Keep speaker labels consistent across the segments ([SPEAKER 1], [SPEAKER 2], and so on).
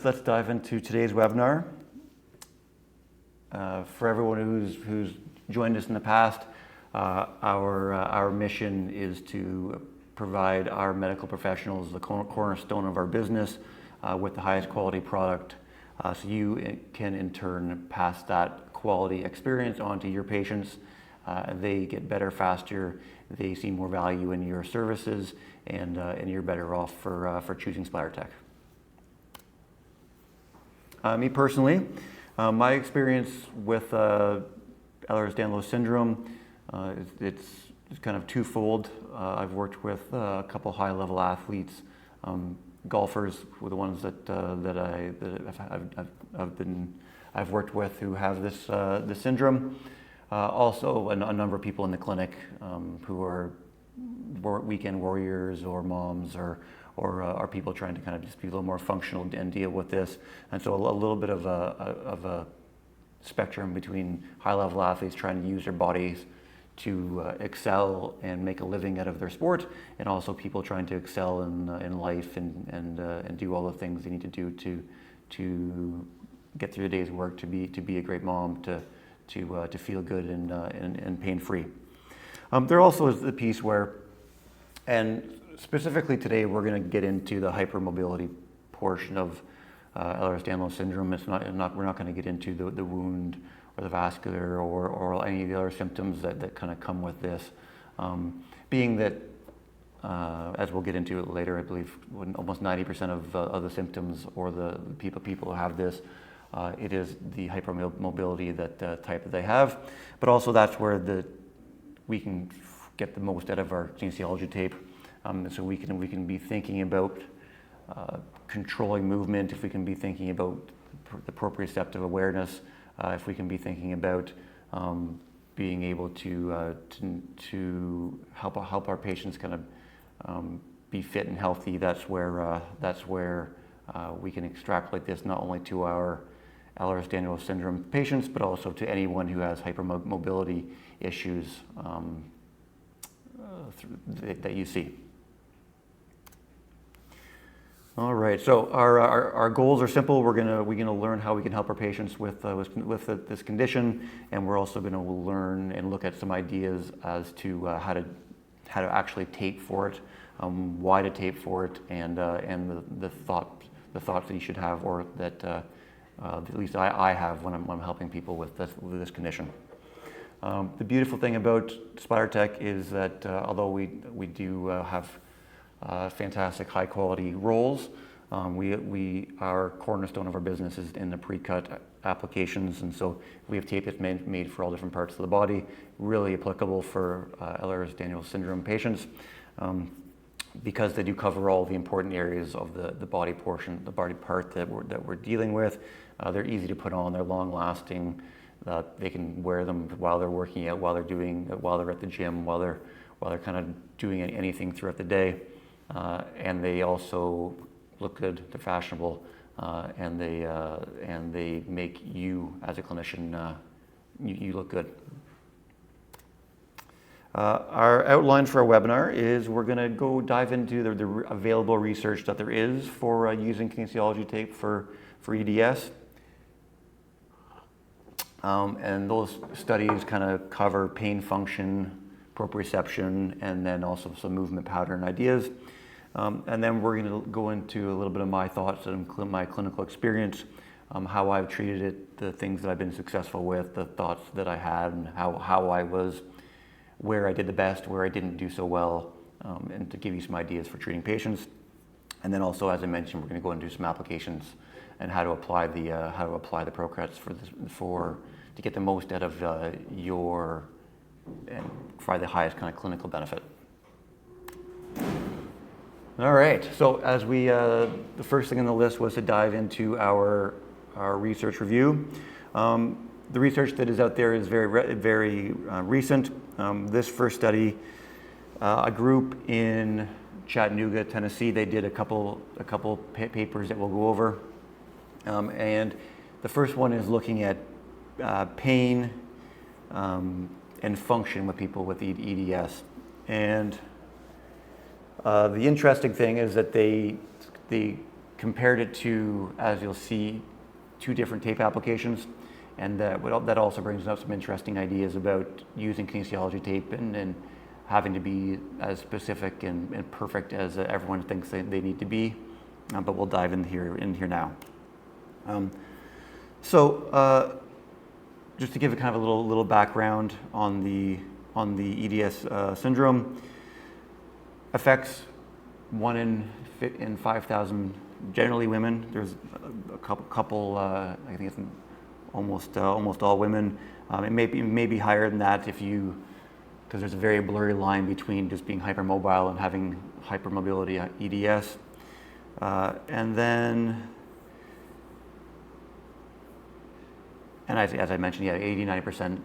[SPEAKER 1] let's dive into today's webinar. For everyone who's joined us in the past, our mission is to provide our medical professionals the cornerstone of our business with the highest quality product, so you can in turn pass that quality experience on to your patients. They get better faster, they see more value in your services, and you're better off for choosing Spidertech. Me personally, my experience with Ehlers-Danlos syndrome, it's kind of twofold. I've worked with a couple high-level athletes. Golfers were the ones that I've worked with who have this syndrome. Also, a number of people in the clinic who are weekend warriors or moms or are people trying to kind of just be a little more functional and deal with this. And so a little bit of a spectrum between high-level athletes trying to use their bodies to excel and make a living out of their sport, and also people trying to excel in life and do all the things they need to do to get through the day's work, to be a great mom, to feel good and pain-free. There also is the piece where, and specifically today, we're going to get into the hypermobility portion of Ehlers-Danlos syndrome. We're not going to get into the wound or the vascular or any of the other symptoms that kind of come with this. Being that, as we'll get into it later, I believe almost 90% of the symptoms or the people who have this, it is the hypermobility type that they have. But also that's where we can get the most out of our kinesiology tape. So we can be thinking about controlling movement, if we can be thinking about the proprioceptive awareness, if we can be thinking about being able to help our patients kind of be fit and healthy. That's where we can extrapolate this not only to our Ehlers-Danlos syndrome patients, but also to anyone who has hypermobility issues that you see. All right, so our goals are simple. We're gonna learn how we can help our patients with this condition, and we're also gonna learn and look at some ideas as to how to actually tape for it, why to tape for it, and the thoughts that you should have, or that at least I have when I'm helping people with this condition. The beautiful thing about Spidertech is that although we do have fantastic high quality rolls, our cornerstone of our business is in the pre-cut applications, and so we have tape that's made for all different parts of the body, really applicable for Ehlers-Danlos syndrome patients, because they do cover all the important areas of the body portion, the body part that we're dealing with. They're easy to put on, they're long lasting, they can wear them while they're working out, while they're at the gym, while they're kind of doing anything throughout the day. And they also look good, they're fashionable, and they make you as a clinician, you look good. Our outline for our webinar is we're going to go dive into the available research that there is for using kinesiology tape for EDS. And those studies kind of cover pain function, proprioception, and then also some movement pattern ideas. And then we're going to go into a little bit of my thoughts and my clinical experience, how I've treated it, the things that I've been successful with, the thoughts that I had, and how I was, where I did the best, where I didn't do so well, and to give you some ideas for treating patients. And then also, as I mentioned, we're going to go into some applications and how to apply the ProCuts to get the most out of and provide the highest kind of clinical benefit. All right, so as the first thing on the list was to dive into our research review. The research that is out there is very recent. This first study, a group in Chattanooga, Tennessee, they did a couple papers that we'll go over. And the first one is looking at pain and function with people with EDS. And the interesting thing is that they compared it to, as you'll see, 2 different tape applications, and that also brings up some interesting ideas about using kinesiology tape and having to be as specific and perfect as everyone thinks they need to be. But we'll dive in here now. Just to give a kind of a little background on the EDS syndrome, affects 1 in 5,000, generally women. There's a couple I think it's almost all women. It may be higher than that because there's a very blurry line between just being hypermobile and having hypermobility EDS. And as I mentioned, 80-90%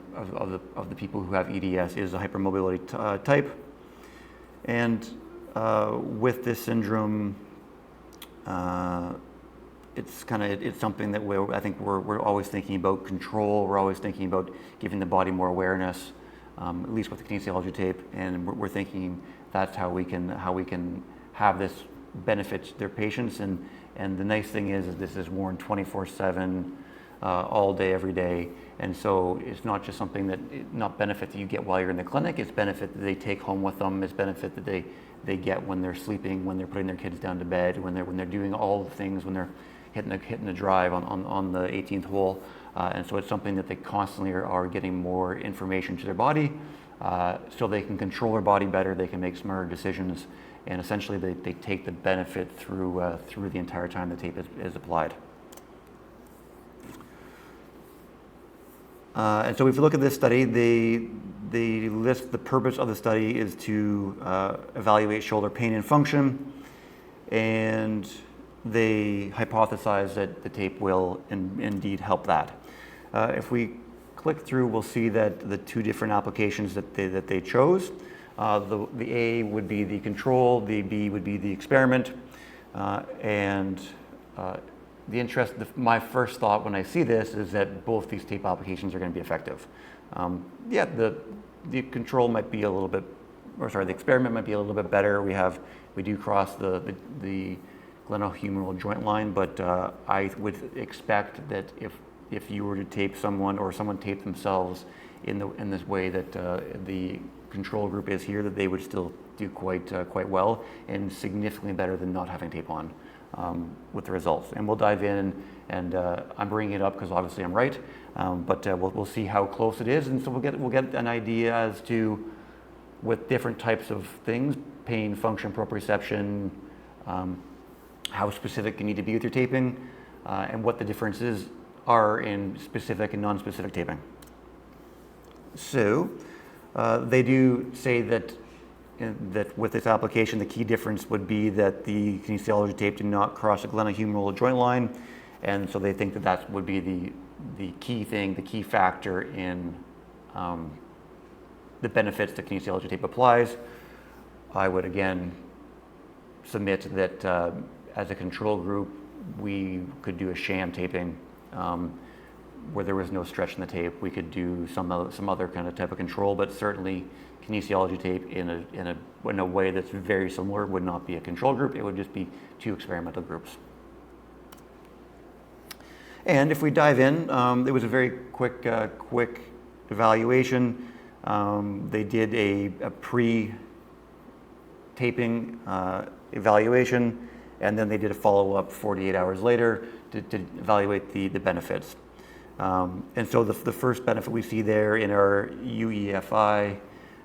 [SPEAKER 1] of the people who have EDS is a hypermobility type. And with this syndrome, it's something that I think we're always thinking about control. We're always thinking about giving the body more awareness, at least with the kinesiology tape. And we're thinking that's how we can have this benefit their patients. And the nice thing is this is worn 24/7. All day, every day, and so it's not just something not benefit that you get while you're in the clinic. It's benefit that they take home with them. It's benefit that they get when they're sleeping, when they're putting their kids down to bed, when they're doing all the things, when they're hitting the drive on the 18th hole, and so it's something that they constantly are getting more information to their body, so they can control their body better. They can make smarter decisions, and essentially they take the benefit through the entire time the tape is applied. And so if you look at this study, they list the purpose of the study is to evaluate shoulder pain and function, and they hypothesize that the tape will indeed help that. If we click through, we'll see that the 2 different applications that they chose, the A would be the control, the B would be the experiment, my first thought when I see this is that both these tape applications are going to be effective. The control might be a little bit, the experiment might be a little bit better. We do cross the glenohumeral joint line, but I would expect that if you were to tape someone or someone taped themselves in this way that the control group is here, that they would still do quite well and significantly better than not having tape on. With the results, and we'll dive in, and I'm bringing it up because obviously I'm right, but we'll see how close it is, and so we'll get an idea as to, with different types of things, pain, function, proprioception, how specific you need to be with your taping, and what the differences are in specific and non-specific taping. So they do say that with this application, the key difference would be that the kinesiology tape did not cross the glenohumeral joint line, and so they think that would be the key thing, the key factor in the benefits that kinesiology tape applies. I would again submit that as a control group, we could do a sham taping where there was no stretch in the tape. We could do some other kind of type of control, but certainly kinesiology tape in a way that's very similar would not be a control group. It would just be 2 experimental groups. And if we dive in, it was a very quick evaluation. They did a pre-taping evaluation, and then they did a follow-up 48 hours later to evaluate the benefits. And so the first benefit we see there in our UEFI,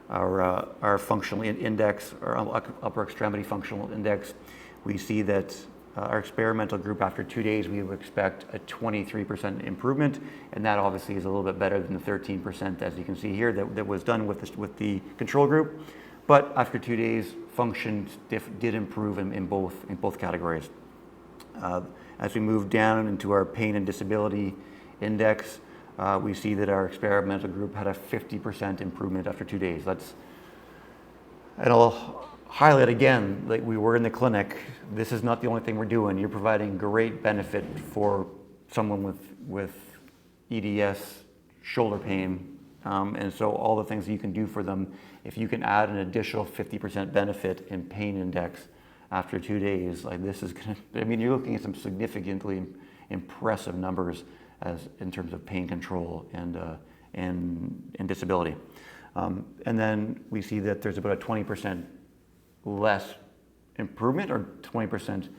[SPEAKER 1] our functional index, our upper extremity functional index, we see that our experimental group, after 2 days, we would expect a 23% improvement, and that obviously is a little bit better than the 13%, as you can see here, that was done with the control group. But after 2 days, function did improve in both categories. As we move down into our pain and disability index, we see that our experimental group had a 50% improvement after 2 days. And I'll highlight again, like we were in the clinic, this is not the only thing we're doing. You're providing great benefit for someone with EDS, shoulder pain, and so all the things that you can do for them, if you can add an additional 50% benefit in pain index, after 2 days, like this is gonna, I mean, you're looking at some significantly impressive numbers as in terms of pain control and disability. And then we see that there's about a 20% less improvement, or 20%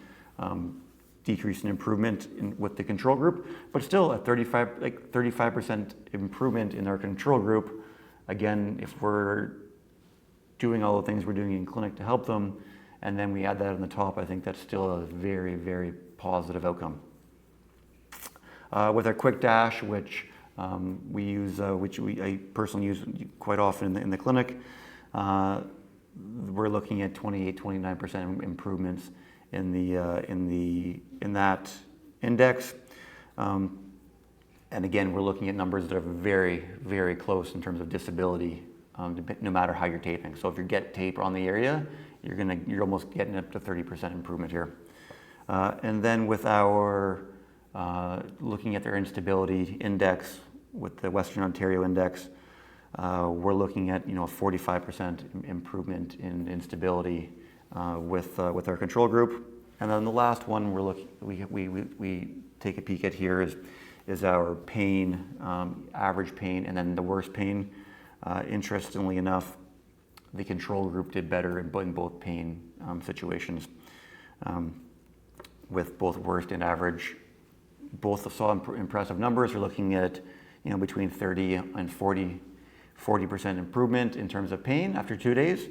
[SPEAKER 1] decrease in improvement with the control group, but still a 35% improvement in our control group. Again, if we're doing all the things we're doing in clinic to help them, and then we add that on the top, I think that's still a very, very positive outcome. With our quick dash, which we use, I personally use quite often in the clinic, we're looking at 28-29% improvements in that index. And again, we're looking at numbers that are very, very close in terms of disability, no matter how you're taping. So if you get tape on the area, you're almost getting up to 30% improvement here. And then with our looking at their instability index with the Western Ontario index, we're looking at 45% improvement in instability with our control group. And then the last one we take a peek at here is our pain, average pain, and then the worst pain. Interestingly enough, the control group did better in both pain situations, with both worst and average. Both saw impressive numbers. We're looking at between 30 and 40% improvement in terms of pain after 2 days.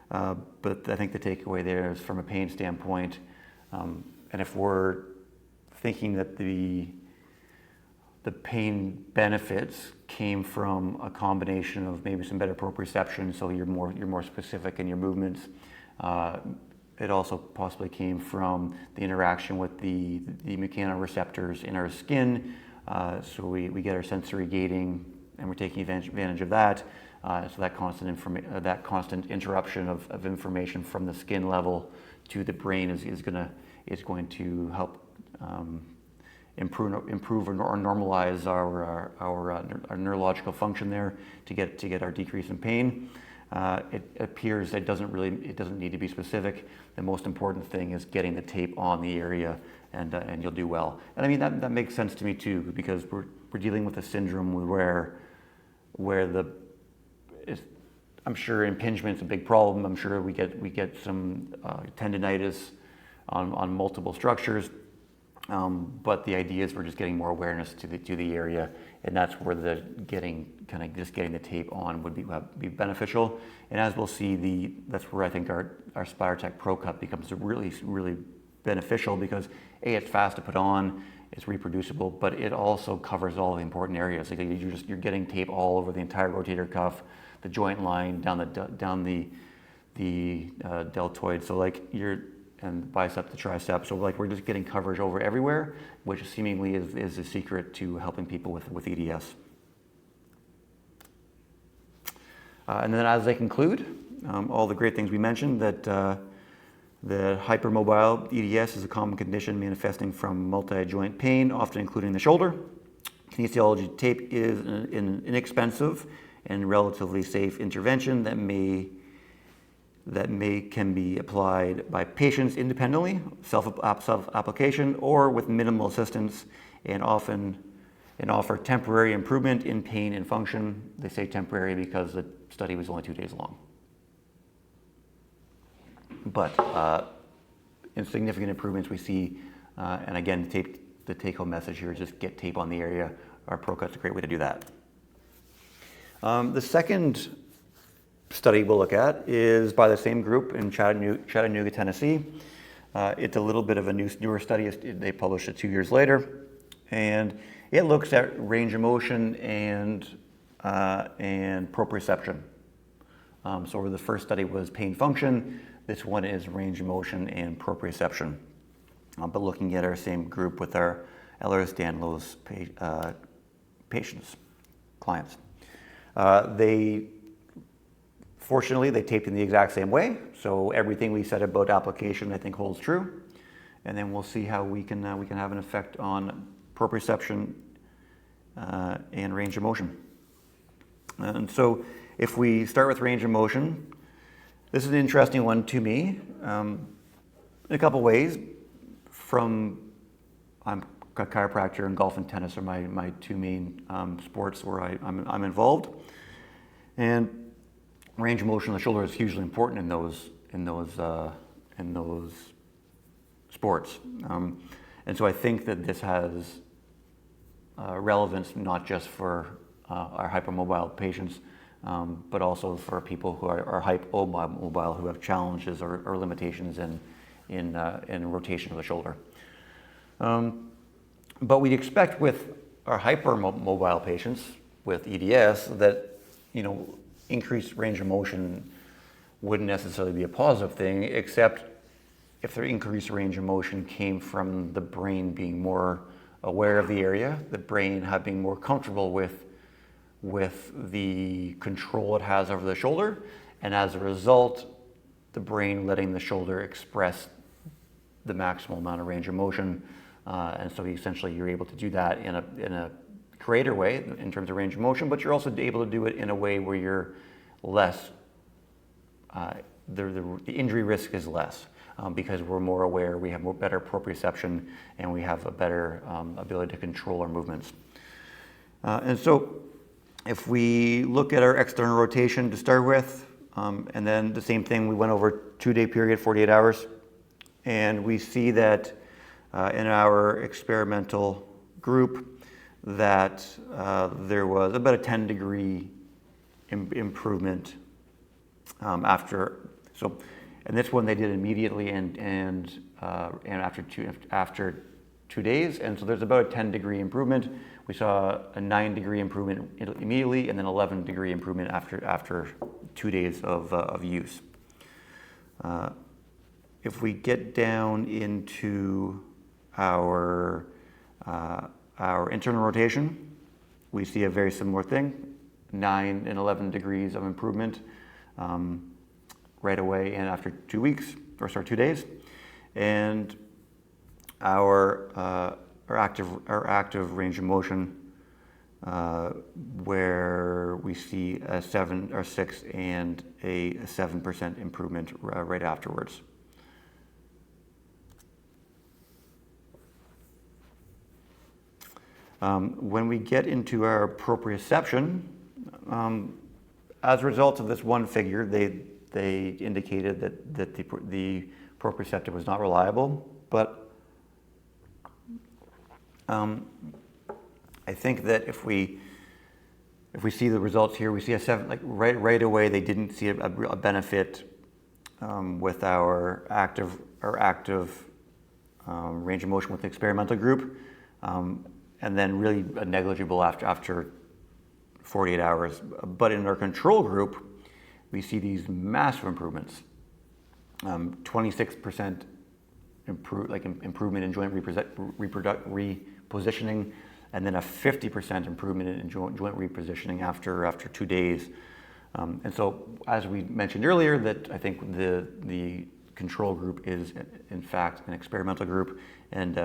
[SPEAKER 1] But I think the takeaway there is from a pain standpoint, and if we're thinking that the pain benefits came from a combination of maybe some better proprioception, so you're more specific in your movements. It also possibly came from the interaction with the mechanoreceptors in our skin, so we get our sensory gating, and we're taking advantage of that. So that constant interruption of information from the skin level to the brain is going to help improve or normalize our neurological function there to get our decrease in pain. It appears it doesn't need to be specific. The most important thing is getting the tape on the area, and you'll do well. And I mean that makes sense to me too, because we're dealing with a syndrome where I'm sure impingement's a big problem. I'm sure we get some tendinitis on multiple structures. But the idea is we're just getting more awareness to the area, and that's where getting the tape on would be beneficial. And as we'll see, that's where I think our Spidertech Pro Cup becomes really, really beneficial, because A, it's fast to put on, it's reproducible, but it also covers all the important areas. Like you're getting tape all over the entire rotator cuff, the joint line, down the deltoid. So and bicep to tricep. So we're just getting coverage over everywhere, which seemingly is the secret to helping people with EDS. And then as I conclude, all the great things we mentioned, that the hypermobile EDS is a common condition manifesting from multi-joint pain, often including the shoulder. Kinesiology tape is an inexpensive and relatively safe intervention that can be applied by patients independently, self-application, or with minimal assistance, and offer temporary improvement in pain and function. They say temporary because the study was only 2 days long. But insignificant improvements we see, and again, the take-home message here is just get tape on the area. Our ProCut's a great way to do that. The second study we'll look at is by the same group in Chattanooga, Tennessee. It's a little bit of a newer study. They published it 2 years later, and it looks at range of motion and proprioception. So the first study was pain function. This one is range of motion and proprioception, but looking at our same group with our Elhers, Danlos clients. Fortunately, they taped in the exact same way, so everything we said about application I think holds true. And then we'll see how we can have an effect on proprioception and range of motion. And so if we start with range of motion, this is an interesting one to me. In a couple ways. I'm a chiropractor, and golf and tennis are my two main sports where I'm involved. And range of motion of the shoulder is hugely important in those sports. And so I think that this has relevance not just for our hypermobile patients, but also for people who are hypomobile, who have challenges or limitations in rotation of the shoulder. But we'd expect with our hypermobile patients with EDS that, increased range of motion wouldn't necessarily be a positive thing, except if their increased range of motion came from the brain being more aware of the area, the brain being more comfortable with the control it has over the shoulder, and as a result, the brain letting the shoulder express the maximal amount of range of motion. And so essentially you're able to do that in a greater way in terms of range of motion, but you're also able to do it in a way where you're less, the injury risk is less because we're more aware, we have better proprioception, and we have a better ability to control our movements. And so if we look at our external rotation to start with, and then the same thing, we went over 2-day period, 48 hours, and we see that in our experimental group that there was about a 10-degree improvement after. So, and this one they did immediately and after 2 days, and so there's about a 10-degree improvement. We saw a 9-degree improvement immediately, and then 11-degree improvement after 2 days of use. If we get down into our internal rotation, we see a very similar thing, 9 and 11 degrees of improvement right away and after 2 days. And our active range of motion, where we see a 7 or 6 and a 7% improvement right afterwards. When we get into our proprioception, as a result of this one figure, they indicated that the proprioceptor was not reliable, but I think that if we see the results here, we see a 7, like right away they didn't see a benefit with our active range of motion with the experimental group. And then really negligible after 48 hours. But in our control group, we see these massive improvements. 26% improvement in joint repositioning, and then a 50% improvement in joint repositioning after 2 days. And so, as we mentioned earlier, that I think the control group is in fact an experimental group, and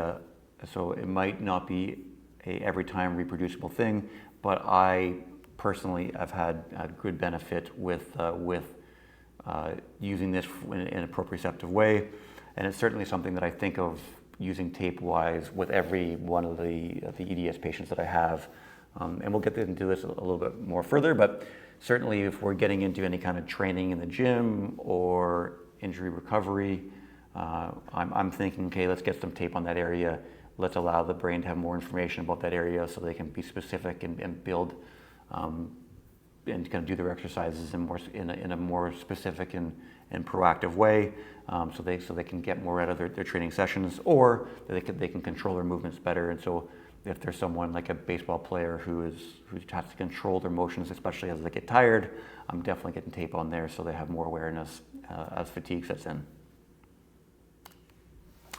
[SPEAKER 1] so it might not be a every time reproducible thing, but I personally have had good benefit with using this in a proprioceptive way, and it's certainly something that I think of using tape-wise with every one of the EDS patients that I have, and we'll get into this a little bit more further, but certainly if we're getting into any kind of training in the gym or injury recovery, I'm thinking, okay, let's get some tape on that area. Let's allow the brain to have more information about that area so they can be specific and build and kind of do their exercises in a more specific and proactive way, so they can get more out of their training sessions, or they can control their movements better. And so if there's someone like a baseball player who has to control their motions, especially as they get tired, I'm definitely getting tape on there so they have more awareness as fatigue sets in.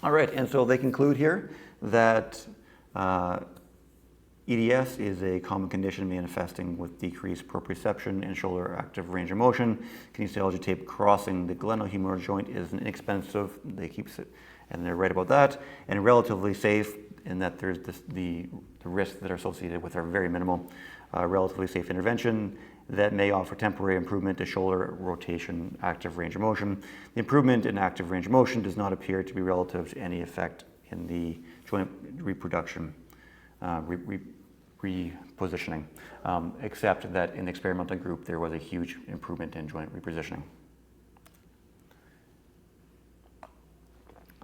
[SPEAKER 1] All right, and so they conclude here that EDS is a common condition manifesting with decreased proprioception and shoulder active range of motion. Kinesiology tape crossing the glenohumeral joint is inexpensive. They keep it, and they're right about that, and relatively safe in that there's the risks that are associated with are very minimal. Relatively safe intervention, that may offer temporary improvement to shoulder rotation, active range of motion. The improvement in active range of motion does not appear to be relative to any effect in the joint reproduction, repositioning, except that in the experimental group there was a huge improvement in joint repositioning.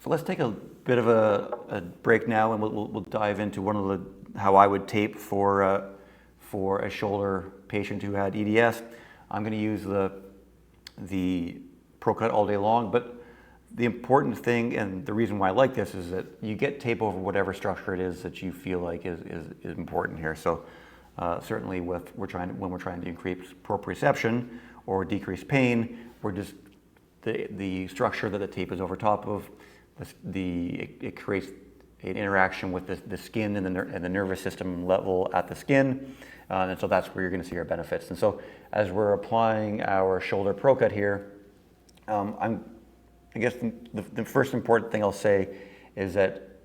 [SPEAKER 1] So let's take a bit of a break now, and we'll dive into how I would tape for a shoulder patient who had EDS. I'm going to use the ProCut all day long, but the important thing and the reason why I like this is that you get tape over whatever structure it is that you feel like is important here. So certainly when we're trying to increase proprioception or decrease pain, we're just the structure that the tape is over top of. It creates an interaction with the skin and the nervous system level at the skin, and so that's where you're going to see our benefits. And so as we're applying our shoulder ProCut here, I guess the first important thing I'll say is that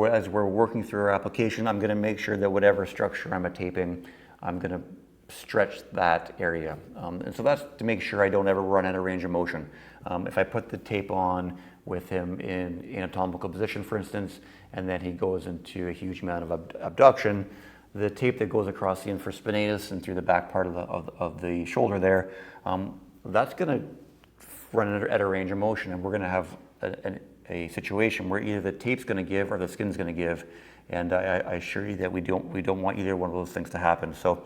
[SPEAKER 1] as we're working through our application, I'm going to make sure that whatever structure I'm taping, I'm going to stretch that area. And so that's to make sure I don't ever run out of range of motion. If I put the tape on with him in anatomical position, for instance, and then he goes into a huge amount of abduction, the tape that goes across the infraspinatus and through the back part of the shoulder there, that's going to run at a range of motion, and we're going to have a situation where either the tape's going to give or the skin's going to give, and I assure you that we don't want either one of those things to happen. So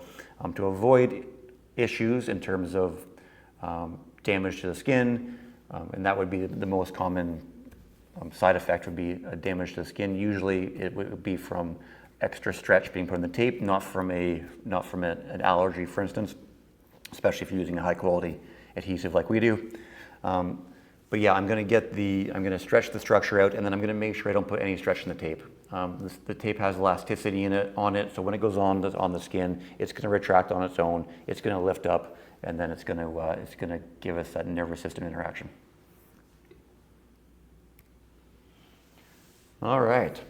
[SPEAKER 1] to avoid issues in terms of damage to the skin, and that would be the most common side effect would be a damage to the skin. Usually it would be from extra stretch being put in the tape, not from an allergy, for instance, especially if you're using a high quality adhesive like we do. But yeah, I'm going to stretch the structure out, and then I'm going to make sure I don't put any stretch in the tape. The tape has elasticity on it, so when it goes on the skin, it's going to retract on its own. It's going to lift up, and then it's going to give us that nervous system interaction. All right.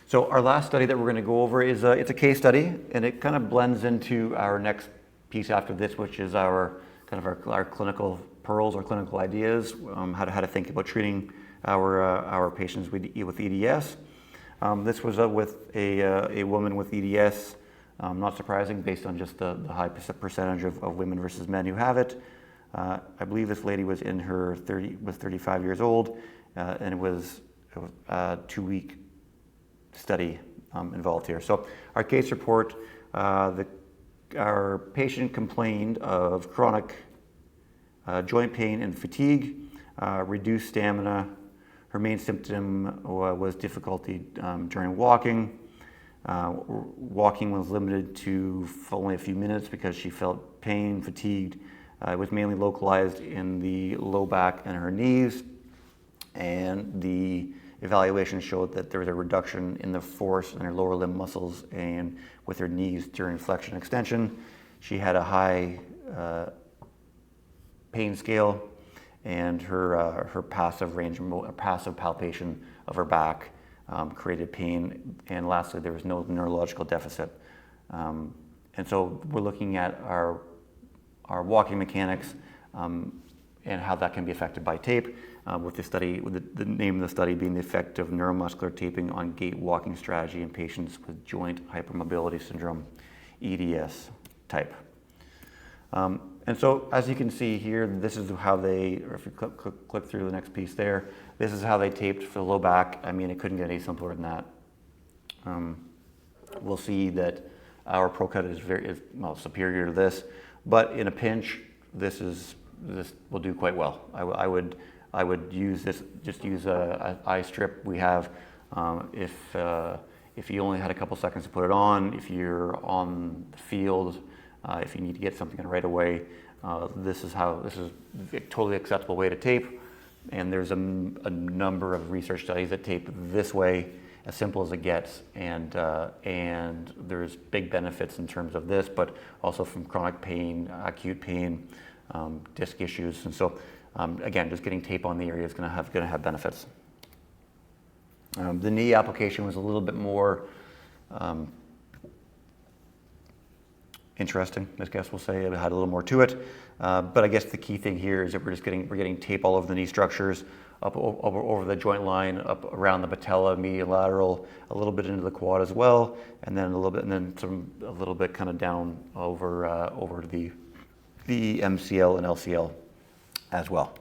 [SPEAKER 1] So our last study that we're going to go over is it's a case study, and it kind of blends into our next piece after this, which is our clinical pearls or clinical ideas, how to think about treating our patients with EDS. This was with a woman with EDS, not surprising based on just the high percentage of women versus men who have it. I believe this lady was in her 35 years old, and it was a 2-week study involved here. So our case report, our patient complained of chronic joint pain and fatigue, reduced stamina. Her main symptom was difficulty during walking. Walking was limited to only a few minutes because she felt pain, fatigued. It was mainly localized in the low back and her knees, and the evaluation showed that there was a reduction in the force in her lower limb muscles and with her knees during flexion extension. She had a high pain scale, and her passive palpation of her back created pain. And lastly, there was no neurological deficit. And so we're looking at our walking mechanics and how that can be affected by tape. With the name of the study being the effect of neuromuscular taping on gait walking strategy in patients with joint hypermobility syndrome, EDS type. And so as you can see here, this is how or if you click through the next piece there, this is how they taped for the low back. I mean, it couldn't get any simpler than that. We'll see that our ProCut is superior to this, but in a pinch, this will do quite well. I would use this, just use a eye strip we have. If you only had a couple seconds to put it on, if you're on the field, if you need to get something in right away, this is a totally acceptable way to tape. And there's a number of research studies that tape this way, as simple as it gets, and there's big benefits in terms of this, but also from chronic pain, acute pain, disc issues, and so again, just getting tape on the area is going to have benefits. The knee application was a little bit more interesting, I guess we'll say. It had a little more to it. But I guess the key thing here is that we're getting tape all over the knee structures, up over the joint line, up around the patella, medial lateral, a little bit into the quad as well, and then a little bit, and then a little bit kind of down over to the MCL and LCL as well.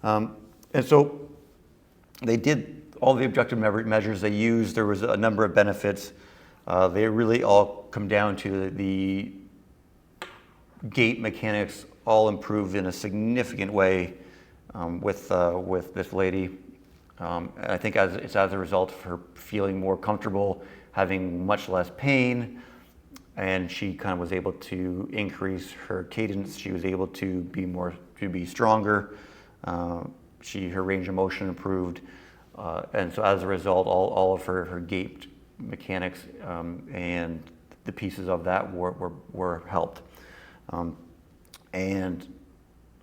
[SPEAKER 1] And so they did all the objective measures they used. There was a number of benefits. They really all come down to the gait mechanics all improved in a significant way with this lady. I think it's as a result of her feeling more comfortable, having much less pain, and she kind of was able to increase her cadence. She was able to be stronger. Her range of motion improved, and so as a result, all of her gait mechanics and the pieces of that were helped. And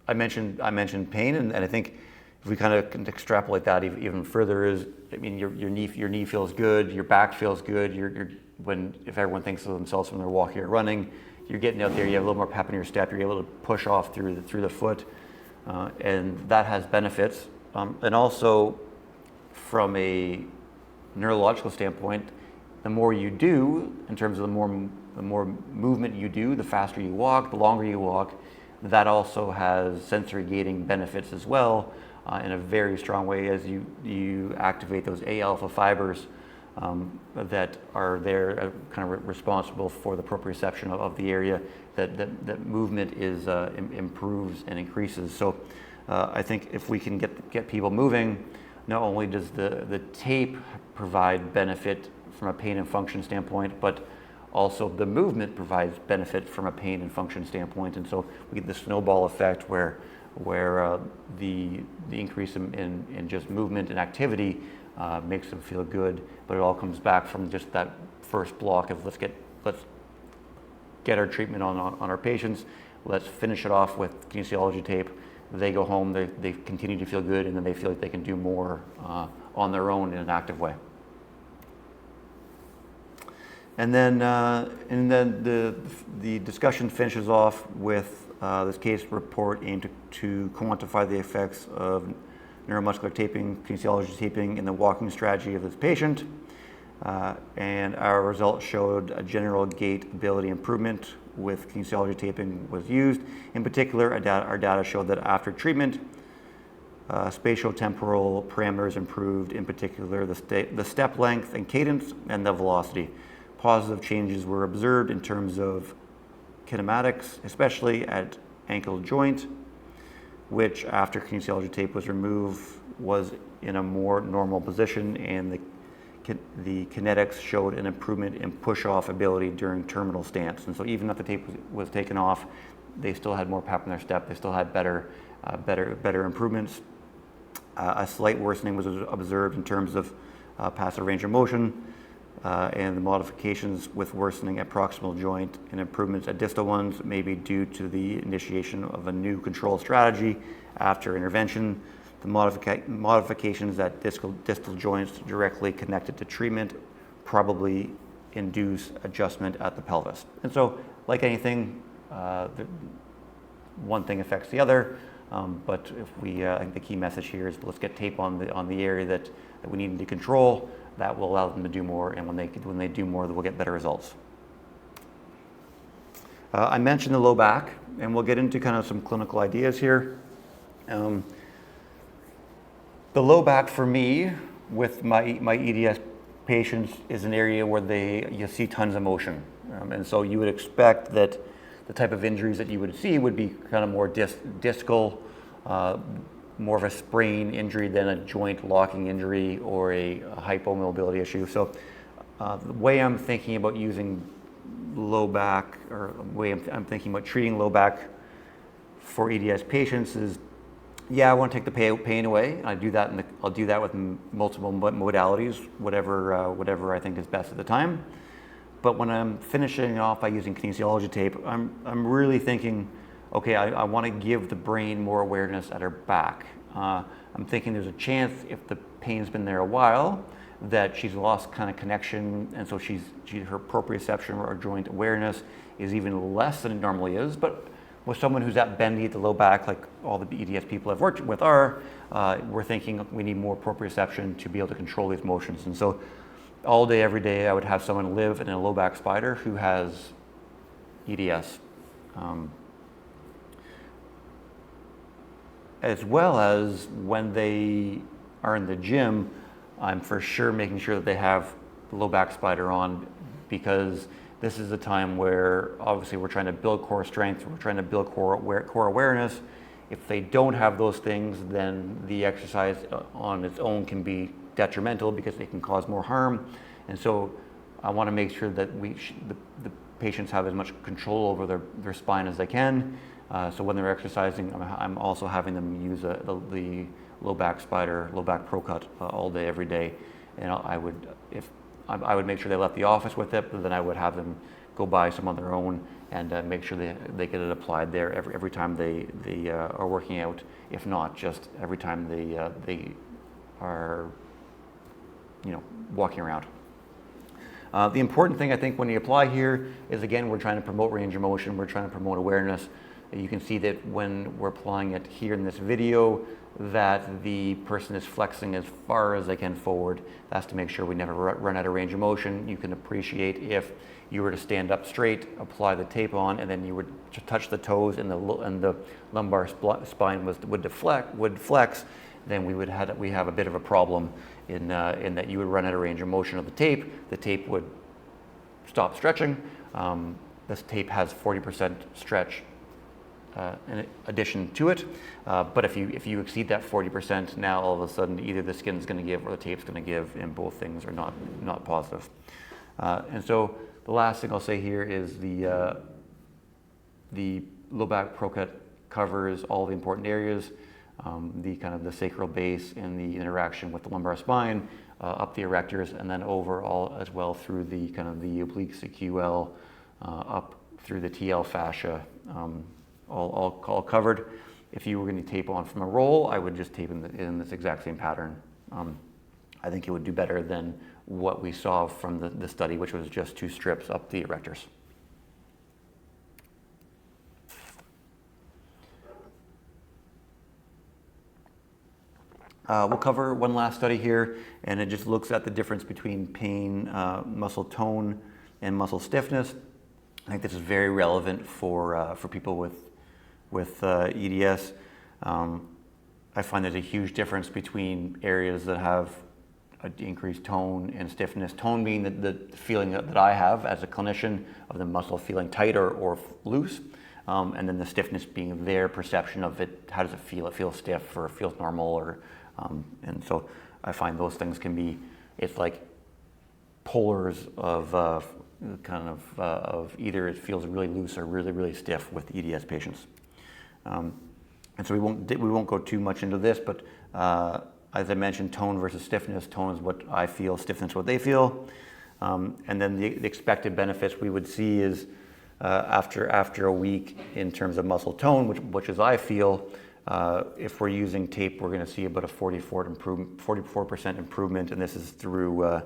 [SPEAKER 1] I mentioned pain, and I think if we kind of can extrapolate that even further, I mean, your knee feels good, your back feels good. If everyone thinks of themselves when they're walking or running, you're getting out there, you have a little more pep in your step, you're able to push off through the foot, and that has benefits. And also, from a neurological standpoint, the more you do, in terms of the more movement you do, the faster you walk, the longer you walk, that also has sensory gating benefits as well, in a very strong way, as you activate those A-alpha fibers that are there, kind of responsible for the proprioception of the area, that movement is improves and increases. So I think if we can get people moving, not only does the tape provide benefit from a pain and function standpoint, but also the movement provides benefit from a pain and function standpoint. And so we get the snowball effect where the increase in just movement and activity makes them feel good, but it all comes back from just that first block of let's get our treatment on our patients, let's finish it off with kinesiology tape. They go home, they continue to feel good, and then they feel like they can do more on their own in an active way. And then the discussion finishes off with this case report aimed to quantify the effects of neuromuscular taping, kinesiology taping in the walking strategy of this patient. And our results showed a general gait ability improvement with kinesiology taping was used. In particular, our data showed that after treatment, spatiotemporal parameters improved, in particular the step length and cadence and the velocity. Positive changes were observed in terms of kinematics, especially at ankle joint, which after kinesiology tape was removed was in a more normal position, and the kinetics showed an improvement in push-off ability during terminal stance. And so even if the tape was taken off, they still had more pep in their step, they still had better improvements. A slight worsening was observed in terms of passive range of motion, and the modifications with worsening at proximal joint and improvements at distal ones may be due to the initiation of a new control strategy after intervention. The modifications at distal joints directly connected to treatment probably induce adjustment at the pelvis. And so, like anything, one thing affects the other, but if I think the key message here is let's get tape on the area that we need to control. That will allow them to do more, and when they do more, we'll get better results. I mentioned the low back, and we'll get into kind of some clinical ideas here. The low back for me, with my EDS patients, is an area where you see tons of motion, and so you would expect that the type of injuries that you would see would be kind of more discal, more of a sprain injury than a joint locking injury or a hypomobility issue. So the way I'm thinking about using low back, or the way I'm thinking about treating low back for EDS patients is, I want to take the pain away. I'll do that with multiple modalities, whatever I think is best at the time. But when I'm finishing off by using kinesiology tape, I'm really thinking, okay, I want to give the brain more awareness at her back. I'm thinking there's a chance, if the pain's been there a while, that she's lost kind of connection, and so her proprioception or joint awareness is even less than it normally is. But with someone who's that bendy at the low back, like all the EDS people I've worked with are, we're thinking we need more proprioception to be able to control these motions. And so all day, every day, I would have someone live in a low back spider who has EDS. As well as when they are in the gym, I'm for sure making sure that they have the low back spider on, because this is a time where obviously we're trying to build core strength, we're trying to build core awareness. If they don't have those things, then the exercise on its own can be detrimental because it can cause more harm. And so I want to make sure that the patients have as much control over their spine as they can. So when they're exercising, I'm also having them use the low back spider, low back pro cut all day, every day. And I would make sure they left the office with it, but then I would have them go buy some on their own and make sure they get it applied there every time they are working out. If not, just every time they are, walking around. The important thing I think when you apply here is, again, we're trying to promote range of motion, we're trying to promote awareness. You can see that when we're applying it here in this video, that the person is flexing as far as they can forward. That's to make sure we never run out of range of motion. You can appreciate if you were to stand up straight, apply the tape on, and then you would touch the toes and the lumbar spine would flex, then we have a bit of a problem in that you would run out of range of motion of the tape. The tape would stop stretching. This tape has 40% stretch in addition to it, but if you exceed that 40%, now all of a sudden either the skin's going to give or the tape's going to give, and both things are not positive. And so the last thing I'll say here is the low back pro cut covers all the important areas, the kind of the sacral base and the interaction with the lumbar spine, up the erectors, and then overall as well through the kind of the obliques, the QL, up through the TL fascia. All covered. If you were going to tape on from a roll, I would just tape in this exact same pattern. I think it would do better than what we saw from the study, which was just 2 strips up the erectors. We'll cover one last study here, and it just looks at the difference between pain, muscle tone, and muscle stiffness. I think this is very relevant for people with EDS. I find there's a huge difference between areas that have an increased tone and stiffness. Tone being the feeling that I have as a clinician of the muscle feeling tight or loose, and then the stiffness being their perception of it. How does it feel? It feels stiff or it feels normal, or and so I find those things can be, it's like polars of of either it feels really loose or really stiff with EDS patients. And so we won't go too much into this, but as I mentioned, tone versus stiffness. Tone is what I feel, stiffness is what they feel. And then the expected benefits we would see is after a week in terms of muscle tone, which is I feel, if we're using tape, we're going to see about a 44% improvement, and this is through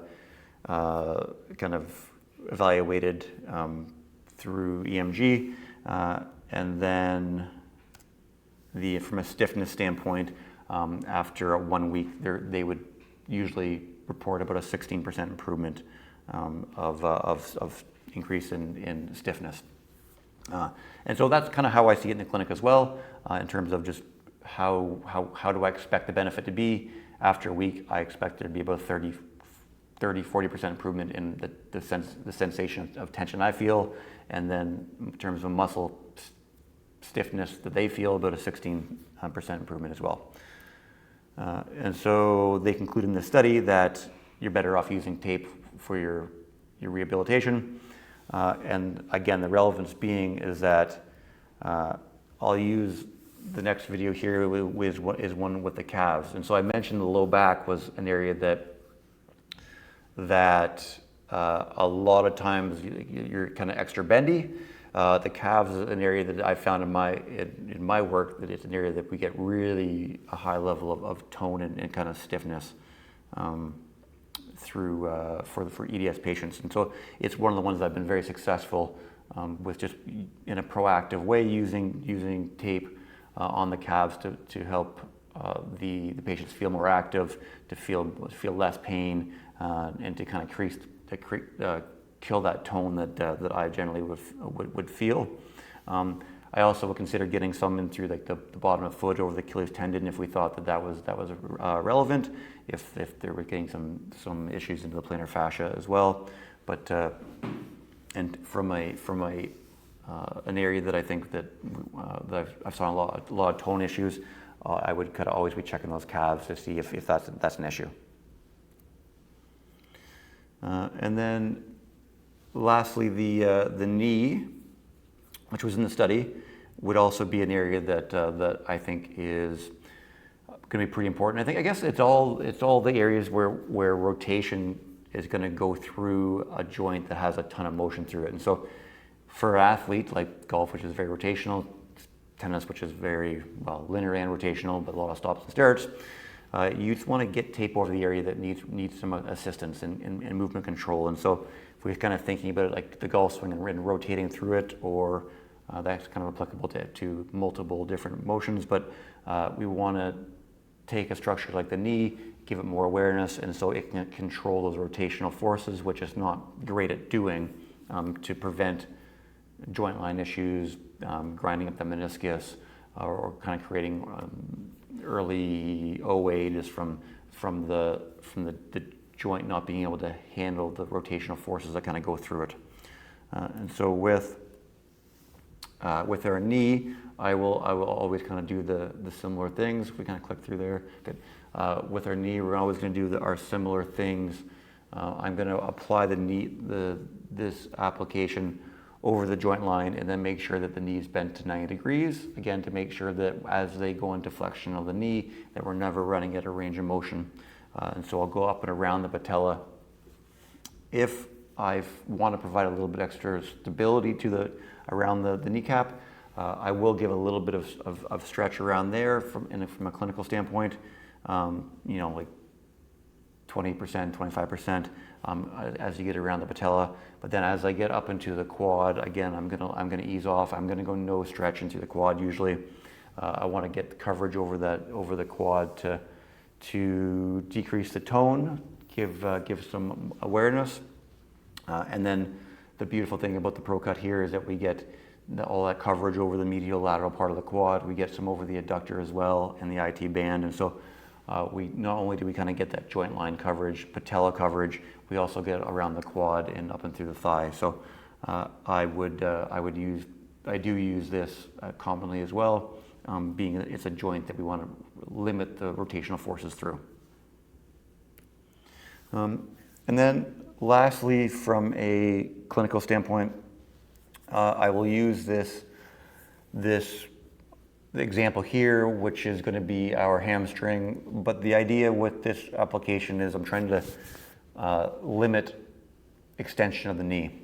[SPEAKER 1] kind of evaluated through EMG, and then from a stiffness standpoint, after 1 week, they would usually report about a 16% improvement of increase in stiffness. And so that's kind of how I see it in the clinic as well, in terms of just how do I expect the benefit to be. After a week, I expect there to be about 40% improvement in the sensation of tension I feel, and then in terms of muscle stiffness that they feel, about a 16% improvement as well. And so they conclude in this study that you're better off using tape for your rehabilitation. And again, the relevance being is that I'll use the next video here is one with the calves. And so I mentioned the low back was an area that a lot of times you're kind of extra bendy. The calves is an area that I found in my work that it's an area that we get really a high level of tone and kind of stiffness. for EDS patients. And so it's one of the ones that I've been very successful with, just in a proactive way, using tape on the calves to help the patients feel more active, to feel less pain, and to kind of kill that tone that I generally would feel. I also would consider getting some in through like the bottom of the foot over the Achilles tendon if we thought that was relevant. If they were getting some issues into the plantar fascia as well, but and from an area that I think that I've saw a lot of tone issues, I would kind of always be checking those calves to see if that's an issue. And then lastly, the knee, which was in the study, would also be an area that I think is going to be pretty important. I guess it's all the areas where rotation is going to go through a joint that has a ton of motion through it. And so for an athlete like golf, which is very rotational, tennis, which is very linear and rotational, but a lot of stops and starts, you just want to get tape over the area that needs some assistance in movement control. And so if we're kind of thinking about it like the golf swing and rotating through it, or that's kind of applicable to multiple different motions, but we want to take a structure like the knee, give it more awareness, and so it can control those rotational forces, which it's not great at doing, to prevent joint line issues, grinding up the meniscus, or kind of creating early OA just from the joint not being able to handle the rotational forces that kind of go through it. And so with our knee, I will always kind of do the similar things. We kind of click through there. Good. With our knee, we're always going to do our similar things. I'm going to apply this application over the joint line, and then make sure that the knee is bent to 90 degrees. Again, to make sure that as they go into flexion of the knee, that we're never running at a range of motion. And so I'll go up and around the patella. If I want to provide a little bit extra stability around the kneecap, I will give a little bit of stretch around there from a clinical standpoint, like 20%, 25%, as you get around the patella. But then as I get up into the quad, again, I'm gonna ease off. I'm gonna go no stretch into the quad usually. I want to get the coverage over the quad to decrease the tone, give some awareness, and then the beautiful thing about the Pro Cut here is that we get all that coverage over the medial lateral part of the quad. We get some over the adductor as well and the IT band, and so we not only do we kind of get that joint line coverage, patella coverage, we also get around the quad and up and through the thigh. So I do use this commonly as well, being it's a joint that we want to limit the rotational forces through. And then lastly, from a clinical standpoint, I will use this example here, which is going to be our hamstring. But the idea with this application is I'm trying to limit extension of the knee.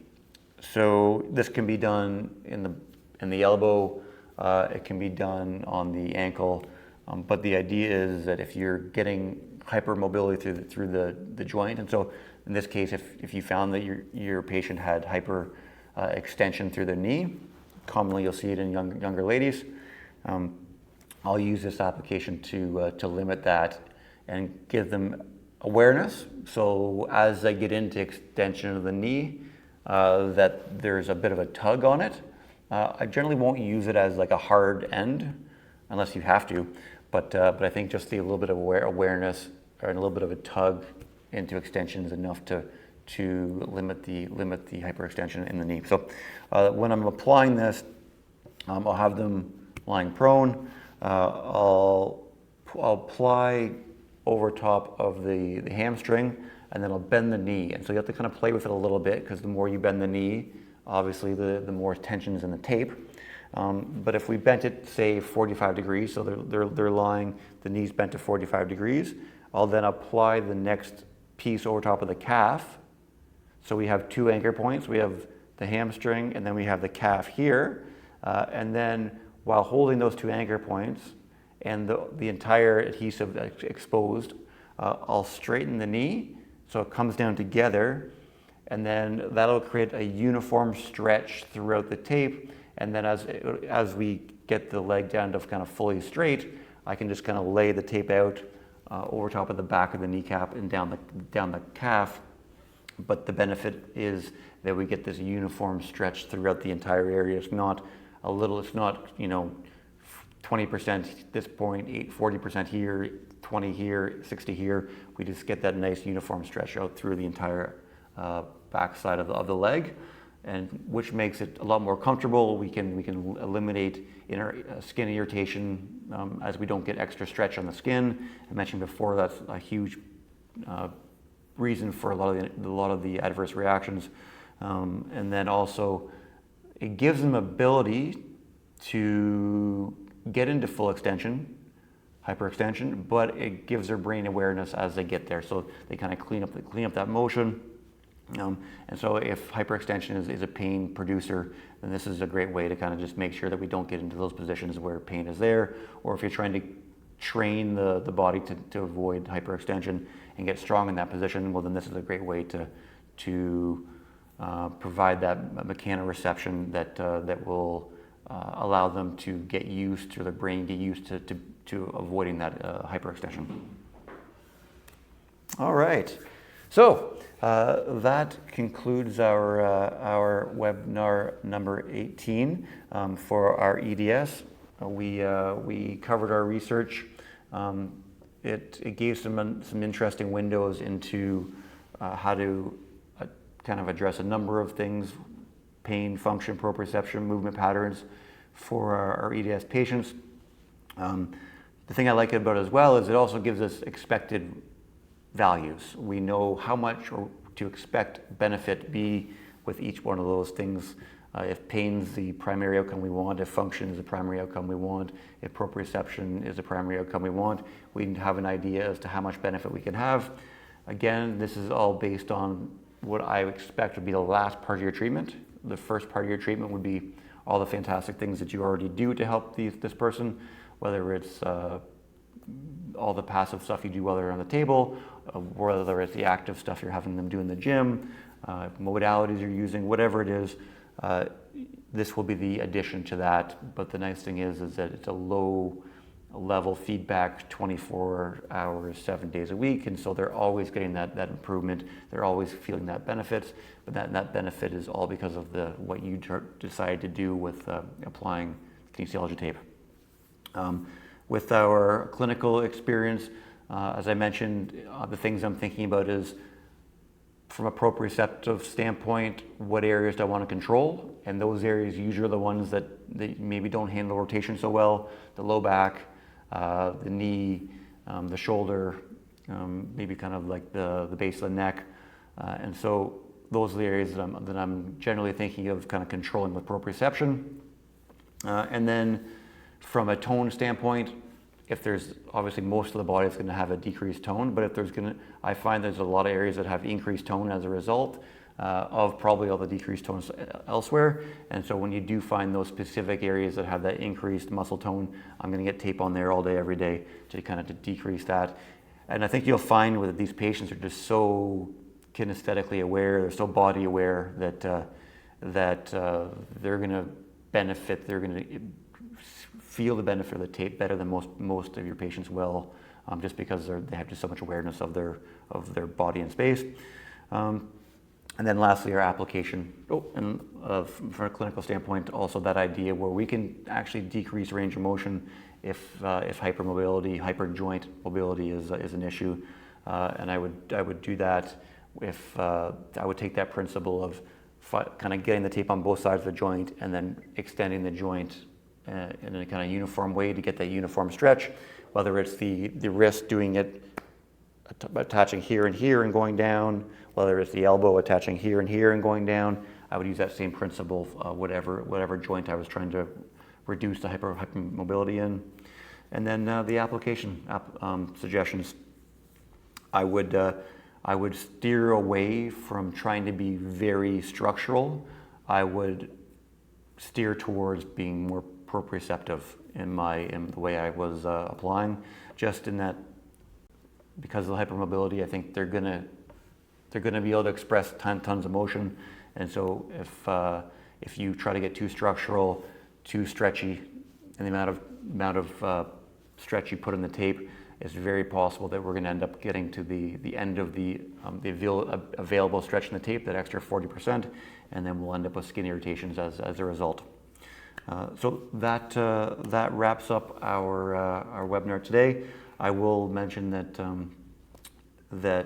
[SPEAKER 1] So this can be done in the elbow. It can be done on the ankle. But the idea is that if you're getting hypermobility through the joint, and so in this case, if you found that your patient had hyper extension through the knee, commonly you'll see it in younger ladies. I'll use this application to limit that and give them awareness. So as I get into extension of the knee, that there's a bit of a tug on it. I generally won't use it as like a hard end unless you have to, but I think just a little bit of awareness or a little bit of a tug into extension is enough to limit the hyperextension in the knee. So when I'm applying this, I'll have them lying prone. I'll apply over top of the hamstring, and then I'll bend the knee. And so you have to kind of play with it a little bit, because the more you bend the knee, obviously the more tension is in the tape. But if we bent it, say 45 degrees, so they're lying, the knee's bent to 45 degrees, I'll then apply the next piece over top of the calf. So we have two anchor points. We have the hamstring, and then we have the calf here. And then while holding those two anchor points and the entire adhesive exposed, I'll straighten the knee So it comes down together, and then that'll create a uniform stretch throughout the tape. And then as we get the leg down to kind of fully straight, I can just kind of lay the tape out over top of the back of the kneecap and down the calf. But the benefit is that we get this uniform stretch throughout the entire area. It's not 20% this point, 40% here, 20 here, 60 here. We just get that nice uniform stretch out through the entire back side of the leg, and which makes it a lot more comfortable. We can eliminate skin irritation as we don't get extra stretch on the skin. I mentioned before that's a huge reason for a lot of the adverse reactions, and then also it gives them ability to get into full extension, hyperextension, but it gives their brain awareness as they get there, so they kind of clean up that motion. And so if hyperextension is a pain producer, then this is a great way to kind of just make sure that we don't get into those positions where pain is there, or if you're trying to train the body to avoid hyperextension and get strong in that position, well then this is a great way to provide that mechanoreception that will allow them to get used to, the brain get used to avoiding that hyperextension. All right, so that concludes our webinar number 18 for our EDS. We covered our research. It gave some interesting windows into how to kind of address a number of things: pain, function, proprioception, movement patterns for our EDS patients. The thing I like about it as well is it also gives us expected values. We know how much or to expect benefit be with each one of those things. If pain's the primary outcome we want, if function is the primary outcome we want, if proprioception is the primary outcome we want, we have an idea as to how much benefit we can have. Again, this is all based on what I expect would be the last part of your treatment. The first part of your treatment would be all the fantastic things that you already do to help this person, whether it's all the passive stuff you do while they're on the table, whether it's the active stuff you're having them do in the gym, modalities you're using, whatever it is, this will be the addition to that. But the nice thing is that it's a low level feedback, 24 hours, 7 days a week, and so they're always getting that improvement. They're always feeling that benefits, but that benefit is all because of what you decide to do with applying kinesiology tape. With our clinical experience, as I mentioned, the things I'm thinking about is, from a proprioceptive standpoint, what areas do I want to control? And those areas usually are the ones that maybe don't handle rotation so well: the low back, the knee, the shoulder, maybe kind of like the base of the neck. And so those are the areas that I'm generally thinking of kind of controlling with proprioception. And then from a tone standpoint, if there's obviously most of the body is going to have a decreased tone, but if I find there's a lot of areas that have increased tone as a result of probably all the decreased tones elsewhere. And so when you do find those specific areas that have that increased muscle tone, I'm going to get tape on there all day, every day to kind of decrease that. And I think you'll find that these patients are just so kinesthetically aware, they're so body aware that they're going to benefit, they're going to feel the benefit of the tape better than most of your patients will, just because they have just so much awareness of their body and space. And then lastly, our application. And from a clinical standpoint, also that idea where we can actually decrease range of motion if hypermobility, hyperjoint mobility is an issue. And I would do that if I would take that principle of kind of getting the tape on both sides of the joint and then extending the joint in a kind of uniform way to get that uniform stretch, whether it's the wrist doing it attaching here and here and going down, whether it's the elbow attaching here and here and going down. I would use that same principle, whatever joint I was trying to reduce the hypermobility in. And then the application suggestions. I would steer away from trying to be very structural. I would steer towards being more proprioceptive in the way I was applying, just in that because of the hypermobility, I think they're gonna they're going to be able to express tons of motion. And so if you try to get too structural, too stretchy, and the amount of stretch you put in the tape, it's very possible that we're going to end up getting to the end of the available stretch in the tape, that extra 40%, and then we'll end up with skin irritations as a result. So that wraps up our webinar today. I will mention that that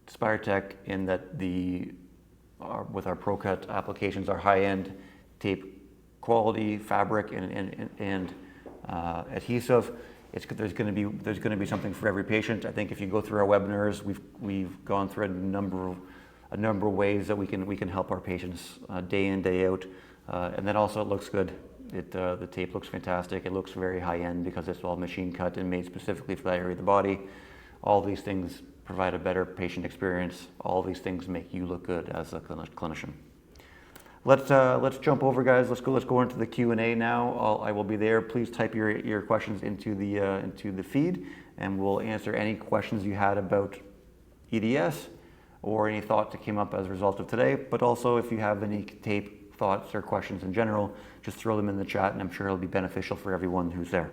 [SPEAKER 1] Spidertech, in that with our ProCut applications, our high-end tape quality, fabric, and adhesive. There's going to be something for every patient. I think if you go through our webinars, we've gone through a number of ways that we can help our patients day in, day out, and then also it looks good. The tape looks fantastic. It looks very high end because it's all machine cut and made specifically for that area of the body. All these things provide a better patient experience. All these things make you look good as a clinician. Let's jump over, guys. Let's go into the Q&A now. I will be there. Please type your questions into the feed, and we'll answer any questions you had about EDS or any thoughts that came up as a result of today. But also, if you have any tape thoughts or questions in general, just throw them in the chat, and I'm sure it'll be beneficial for everyone who's there.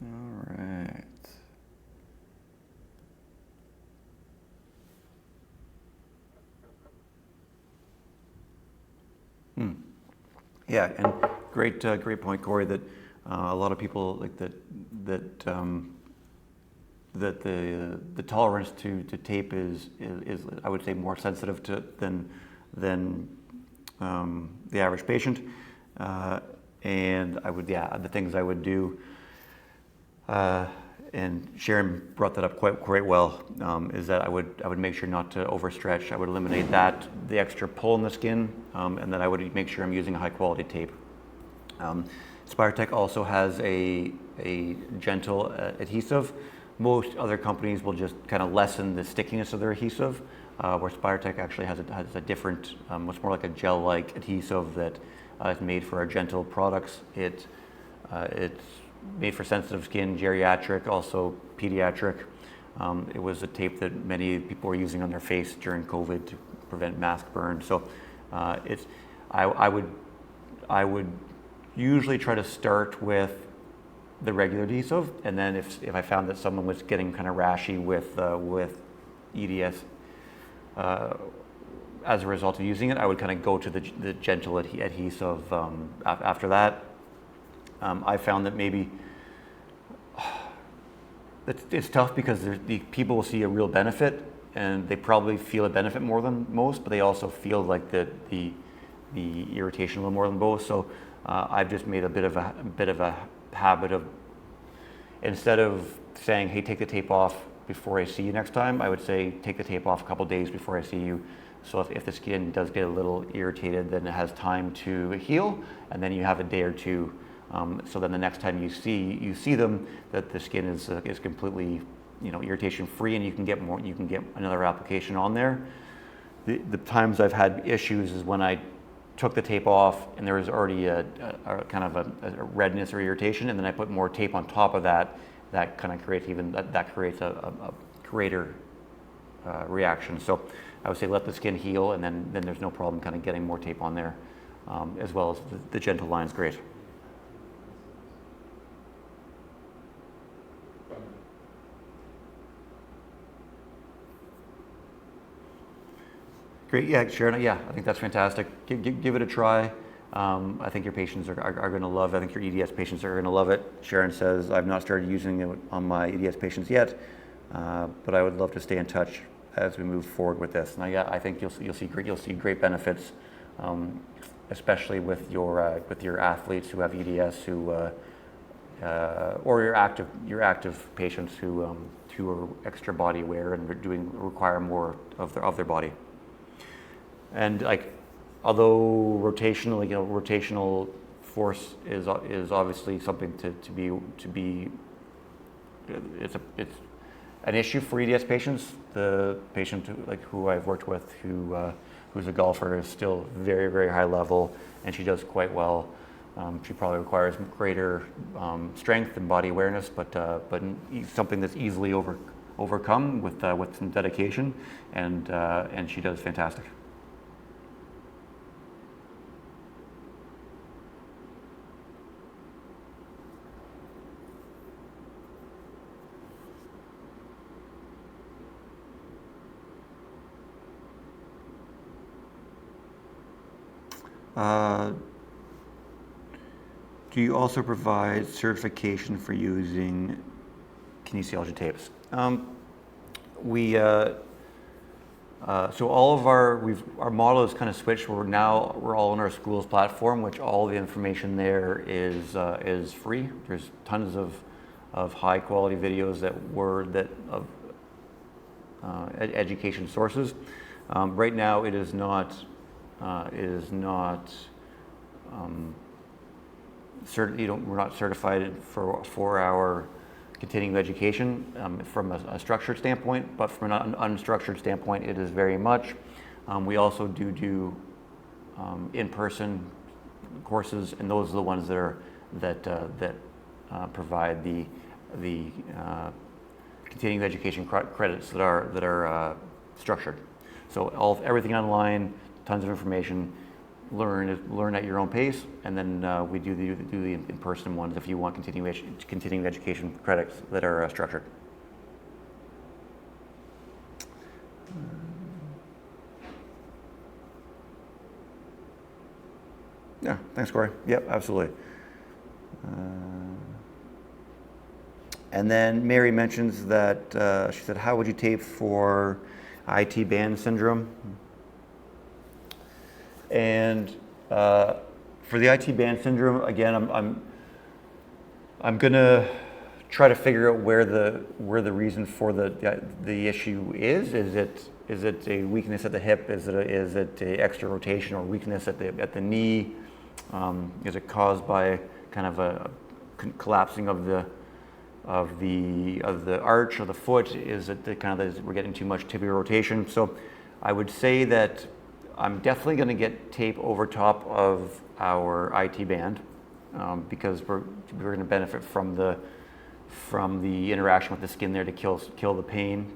[SPEAKER 1] All right. Yeah, and great point, Corey. That a lot of people like that the tolerance to tape is I would say more sensitive to than the average patient. And the things I would do. And Sharon brought that up quite well, is that I would make sure not to overstretch. I would eliminate the extra pull in the skin, and then I would make sure I'm using a high quality tape. Spidertech also has a gentle adhesive. Most other companies will just kind of lessen the stickiness of their adhesive, where Spidertech actually has a different, what's more like a gel-like adhesive that is made for our gentle products. It's made for sensitive skin, geriatric, also pediatric. It was a tape that many people were using on their face during COVID to prevent mask burn. So I would usually try to start with the regular adhesive, and then if I found that someone was getting kind of rashy with EDS as a result of using it, I would kind of go to the gentle adhesive after that. I found that maybe it's tough because the people will see a real benefit, and they probably feel a benefit more than most, but they also feel like the irritation a little more than both. So I've just made a bit of a habit of, instead of saying, hey, take the tape off before I see you next time, I would say take the tape off a couple days before I see you. So if the skin does get a little irritated, then it has time to heal, and then you have a day or two. So then the next time you see them, that the skin is completely, irritation free, and you can get another application on there. The times I've had issues is when I took the tape off and there was already a kind of a redness or irritation, and then I put more tape on top of that. That kind of creates a greater reaction. So I would say let the skin heal, and then there's no problem kind of getting more tape on there, as well as the gentle line's great. Great, yeah, Sharon, yeah, I think that's fantastic. Give it a try. I think your patients are going to love it. I think your EDS patients are going to love it. Sharon says, I've not started using it on my EDS patients yet, but I would love to stay in touch as we move forward with this. And I think you'll see great benefits especially with your athletes who have EDS, or your active patients who are extra body aware and require more of their body. And like, although rotational force is obviously something to be it's an issue for EDS patients. The patient who I've worked with who's a golfer is still very, very high level, and she does quite well. She probably requires greater strength and body awareness, but something that's easily overcome with some dedication, and she does fantastic. Do you also provide certification for using kinesiology tapes? So all of our model is kind of switched. We're all on our school's platform, which all the information there is free. There's tons of high quality videos of education sources. Right now, it is not. We're not certified for our continuing education from a structured standpoint, but from an unstructured standpoint, it is very much. We also do in-person courses, and those are the ones that provide the continuing education credits that are structured. So everything online, tons of information. Learn at your own pace, and then we do the in-person ones if you want continuing education credits that are structured. Yeah, thanks, Corey. Yep, absolutely. And then Mary mentions that she said, "How would you tape for IT band syndrome?" And for the IT band syndrome, again, I'm gonna try to figure out where the reason for the issue is. Is it a weakness at the hip? Is it a extra rotation or weakness at the knee? Is it caused by kind of a collapsing of the arch or the foot? Is it we're getting too much tibial rotation? So I would say that I'm definitely going to get tape over top of our IT band because we're going to benefit from the interaction with the skin there to kill the pain.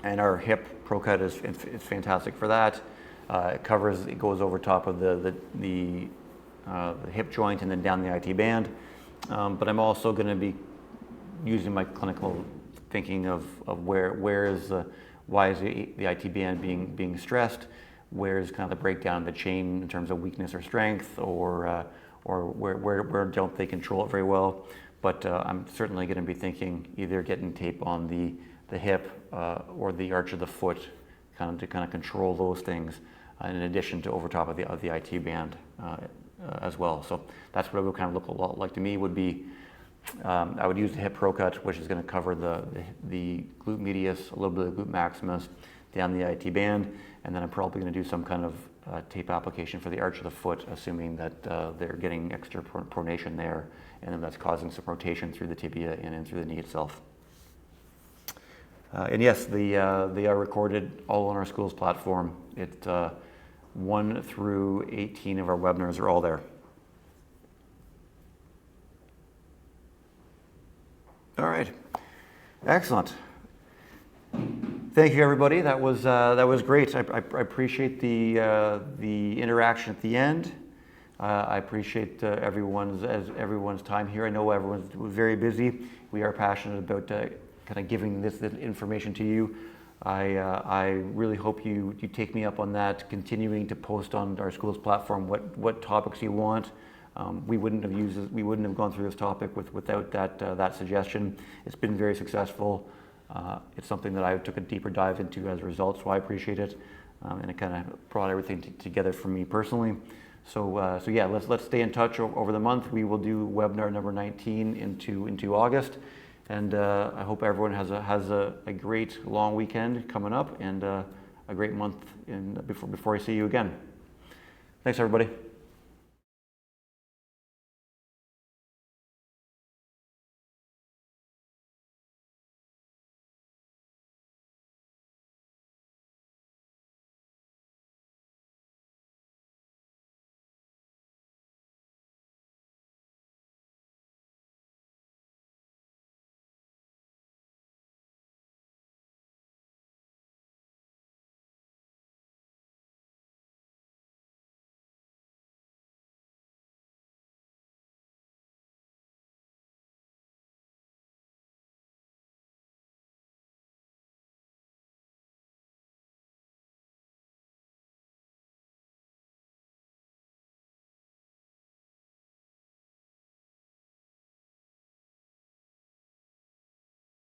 [SPEAKER 1] And our hip pro cut is fantastic for that. It goes over top of the hip joint and then down the IT band. But I'm also going to be using my clinical thinking of why is the IT band being stressed. Where's kind of the breakdown of the chain in terms of weakness or strength, or where don't they control it very well? But I'm certainly going to be thinking either getting tape on the hip or the arch of the foot, to control those things, in addition to over top of the IT band as well. So that's what it would kind of look a lot like to me. Would be I would use the hip pro cut, which is going to cover the glute medius, a little bit of glute maximus, down the IT band, and then I'm probably going to do some kind of tape application for the arch of the foot, assuming that they're getting extra pronation there, and then that's causing some rotation through the tibia and in through the knee itself. And yes, they are recorded all on our school's platform. 1 through 18 of our webinars are all there. All right, excellent. Thank you, everybody. That was great. I appreciate the interaction at the end. I appreciate everyone's time here. I know everyone's very busy. We are passionate about kind of giving this information to you. I really hope you take me up on that, continuing to post on our school's platform what topics you want. We wouldn't have gone through this topic without that suggestion. It's been very successful. It's something that I took a deeper dive into as a result, so I appreciate it. And it kind of brought everything together for me personally. So yeah, let's stay in touch over the month. We will do webinar number 19 into August, and I hope everyone has a great long weekend coming up, and a great month before I see you again. Thanks, everybody.